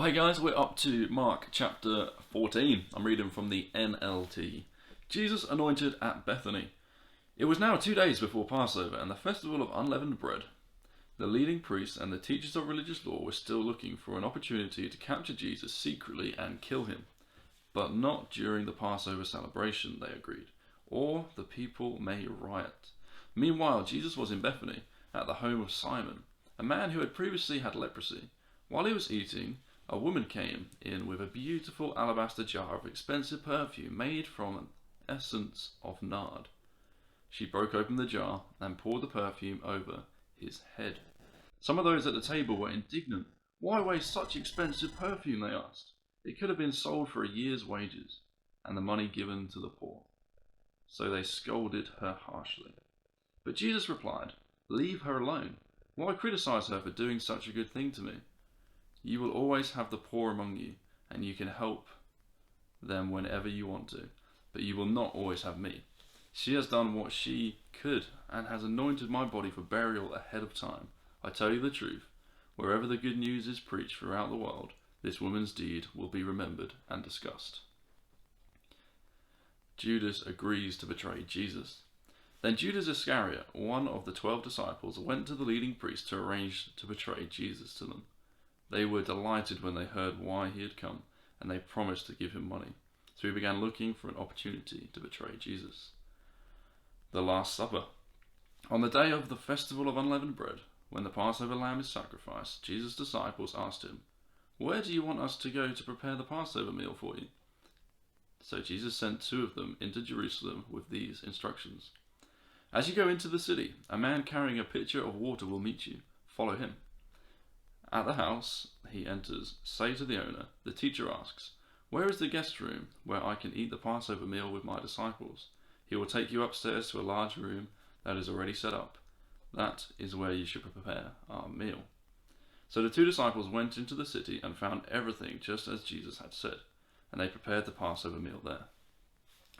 Well, hey guys, we're up to Mark chapter 14. I'm reading from the NLT. Jesus anointed at Bethany. It was now 2 days before Passover and the festival of unleavened bread. The leading priests and the teachers of religious law were still looking for an opportunity to capture Jesus secretly and kill him. But not during the Passover celebration, they agreed, or the people may riot. Meanwhile, Jesus was in Bethany, at the home of Simon, a man who had previously had leprosy. While he was eating, a woman came in with a beautiful alabaster jar of expensive perfume made from an essence of nard. She broke open the jar and poured the perfume over his head. Some of those at the table were indignant. "Why waste such expensive perfume?" they asked. "It could have been sold for a year's wages and the money given to the poor." So they scolded her harshly. But Jesus replied, "Leave her alone. Why criticize her for doing such a good thing to me? You will always have the poor among you, and you can help them whenever you want to, but you will not always have me. She has done what she could and has anointed my body for burial ahead of time. I tell you the truth, wherever the good news is preached throughout the world, this woman's deed will be remembered and discussed." Judas agrees to betray Jesus. Then Judas Iscariot, one of the 12 disciples, went to the leading priests to arrange to betray Jesus to them. They were delighted when they heard why he had come, and they promised to give him money. So he began looking for an opportunity to betray Jesus. The Last Supper. On the day of the festival of unleavened bread, when the Passover lamb is sacrificed, Jesus' disciples asked him, "Where do you want us to go to prepare the Passover meal for you?" So Jesus sent 2 of them into Jerusalem with these instructions. "As you go into the city, a man carrying a pitcher of water will meet you. Follow him. At the house he enters, say to the owner, 'The teacher asks, where is the guest room where I can eat the Passover meal with my disciples?' He will take you upstairs to a large room that is already set up. That is where you should prepare our meal." So the 2 disciples went into the city and found everything just as Jesus had said, and they prepared the Passover meal there.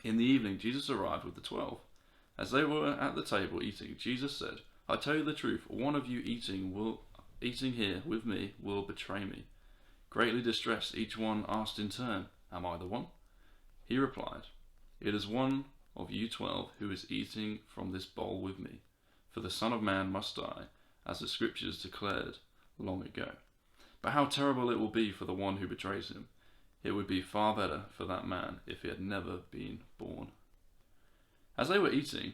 In the evening, Jesus arrived with the 12. As they were at the table eating, Jesus said, "I tell you the truth, one of you eating here with me will betray me." Greatly distressed, each one asked in turn, "Am I the one?" He replied, "It is one of you 12 who is eating from this bowl with me. For the Son of Man must die, as the Scriptures declared long ago. But how terrible it will be for the one who betrays him. It would be far better for that man if he had never been born." As they were eating,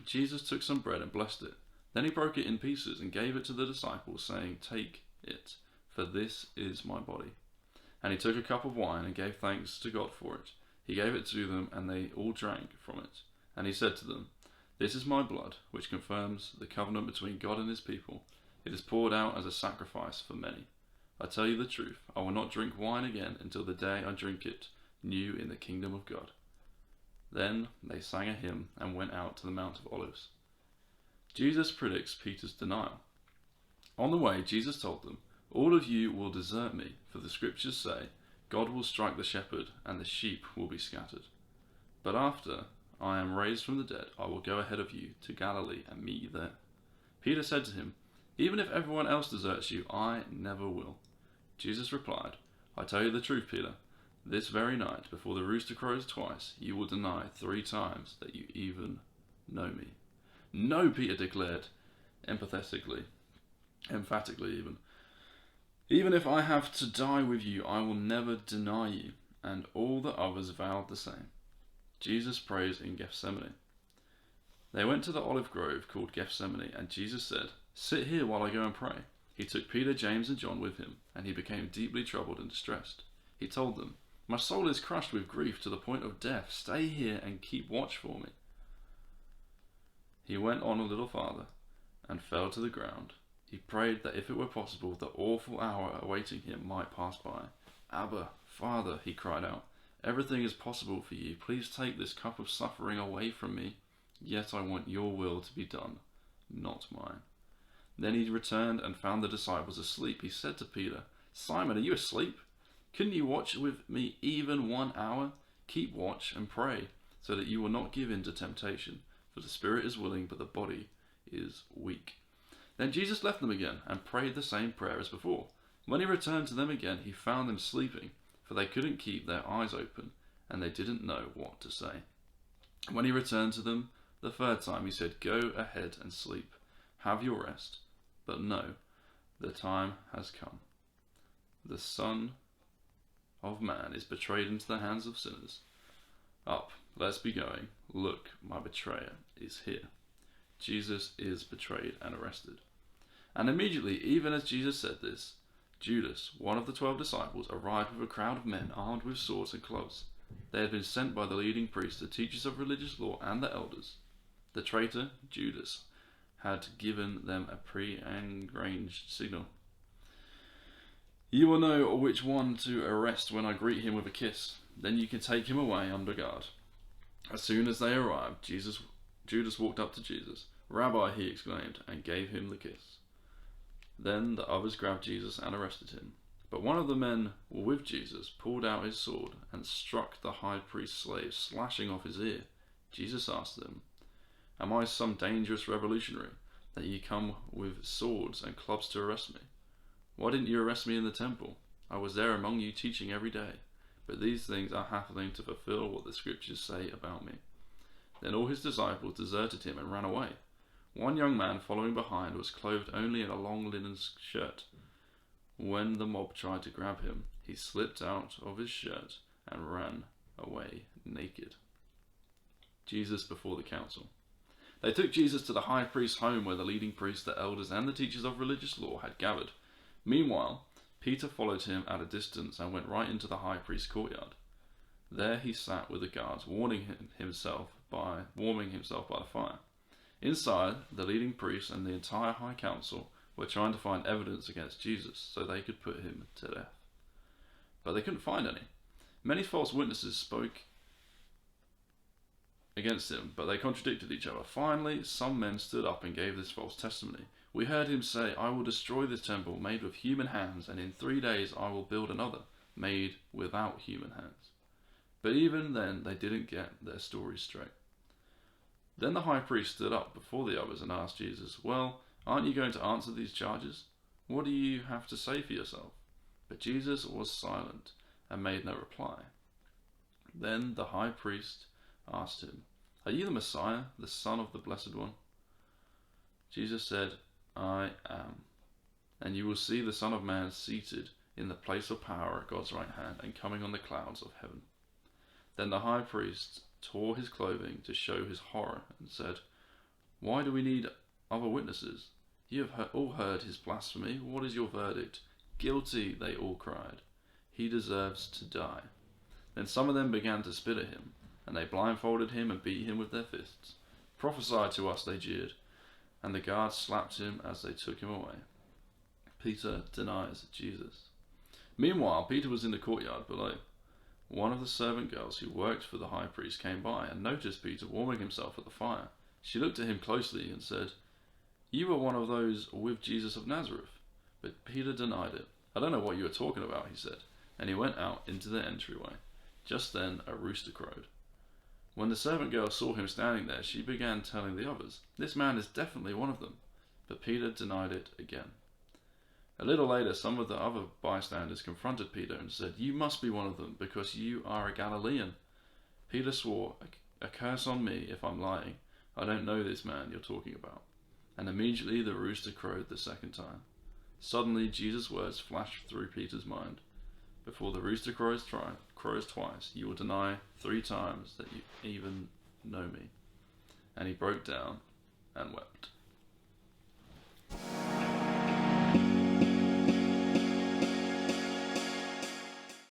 Jesus took some bread and blessed it. Then he broke it in pieces and gave it to the disciples, saying, "Take it, for this is my body." And he took a cup of wine and gave thanks to God for it. He gave it to them, and they all drank from it. And he said to them, "This is my blood, which confirms the covenant between God and his people. It is poured out as a sacrifice for many. I tell you the truth, I will not drink wine again until the day I drink it new in the kingdom of God." Then they sang a hymn and went out to the Mount of Olives. Jesus predicts Peter's denial. On the way, Jesus told them, "All of you will desert me, for the Scriptures say, God will strike the shepherd and the sheep will be scattered. But after I am raised from the dead, I will go ahead of you to Galilee and meet you there." Peter said to him, "Even if everyone else deserts you, I never will." Jesus replied, "I tell you the truth, Peter. This very night, before the rooster crows twice, you will deny 3 times that you even know me." "No," Peter declared, emphatically even. "Even if I have to die with you, I will never deny you." And all the others vowed the same. Jesus prays in Gethsemane. They went to the olive grove called Gethsemane, and Jesus said, "Sit here while I go and pray." He took Peter, James, and John with him, and he became deeply troubled and distressed. He told them, "My soul is crushed with grief to the point of death. Stay here and keep watch for me." He went on a little farther and fell to the ground. He prayed that if it were possible, the awful hour awaiting him might pass by. "Abba, Father," he cried out, "everything is possible for you. Please take this cup of suffering away from me. Yet I want your will to be done, not mine." Then he returned and found the disciples asleep. He said to Peter, "Simon, are you asleep? Couldn't you watch with me even 1 hour? Keep watch and pray, so that you will not give in to temptation. For the spirit is willing, but the body is weak." Then Jesus left them again and prayed the same prayer as before. When he returned to them again, he found them sleeping, for they couldn't keep their eyes open, and they didn't know what to say. When he returned to them the third time, he said, "Go ahead and sleep. Have your rest." But no, the time has come. The Son of Man is betrayed into the hands of sinners. Up, let's be going. Look, my betrayer is here. Jesus is betrayed and arrested. And immediately, even as Jesus said this, Judas, one of the 12 disciples, arrived with a crowd of men armed with swords and clubs. They had been sent by the leading priests, the teachers of religious law, and the elders. The traitor, Judas, had given them a pre-arranged signal. "You will know which one to arrest when I greet him with a kiss. Then you can take him away under guard." As soon as they arrived, Judas walked up to Jesus. "Rabbi," he exclaimed, and gave him the kiss. Then the others grabbed Jesus and arrested him. But one of the men with Jesus pulled out his sword and struck the high priest's slave, slashing off his ear. Jesus asked them, "Am I some dangerous revolutionary, that ye come with swords and clubs to arrest me? Why didn't you arrest me in the temple? I was there among you teaching every day. But these things are happening to fulfill what the scriptures say about me." Then all his disciples deserted him and ran away. One young man following behind was clothed only in a long linen shirt. When the mob tried to grab him, he slipped out of his shirt and ran away naked. Jesus before the council. They took Jesus to the high priest's home, where the leading priests, the elders, and the teachers of religious law had gathered. Meanwhile, Peter followed him at a distance and went right into the high priest's courtyard. There he sat with the guards, warming himself by the fire. Inside, the leading priests and the entire high council were trying to find evidence against Jesus so they could put him to death. But they couldn't find any. Many false witnesses spoke against him, but they contradicted each other. Finally, some men stood up and gave this false testimony. "We heard him say, 'I will destroy this temple made with human hands, and in 3 days I will build another, made without human hands.'" But even then, they didn't get their stories straight. Then the high priest stood up before the others and asked Jesus, "Well, aren't you going to answer these charges? What do you have to say for yourself?" But Jesus was silent and made no reply. Then the high priest asked him, "Are you the Messiah, the Son of the Blessed One?" Jesus said, "I am. And you will see the Son of Man seated in the place of power at God's right hand and coming on the clouds of heaven." Then the high priest tore his clothing to show his horror and said, "Why do we need other witnesses? You have all heard his blasphemy. What is your verdict?" "Guilty," they all cried. "He deserves to die." Then some of them began to spit at him, and they blindfolded him and beat him with their fists. "Prophesy to us," they jeered, and the guards slapped him as they took him away. Peter denies Jesus. Meanwhile, Peter was in the courtyard below. One of the servant girls who worked for the high priest came by and noticed Peter warming himself at the fire. She looked at him closely and said, "You are one of those with Jesus of Nazareth." But Peter denied it. "I don't know what you are talking about," he said, and he went out into the entryway. Just then a rooster crowed. When the servant girl saw him standing there, she began telling the others, "This man is definitely one of them." But Peter denied it again. A little later, some of the other bystanders confronted Peter and said, "You must be one of them, because you are a Galilean." Peter swore, "A curse on me if I'm lying. I don't know this man you're talking about." And immediately the rooster crowed the second time. Suddenly Jesus' words flashed through Peter's mind. "Before the rooster crows twice, you will deny 3 times that you even know me." And he broke down and wept.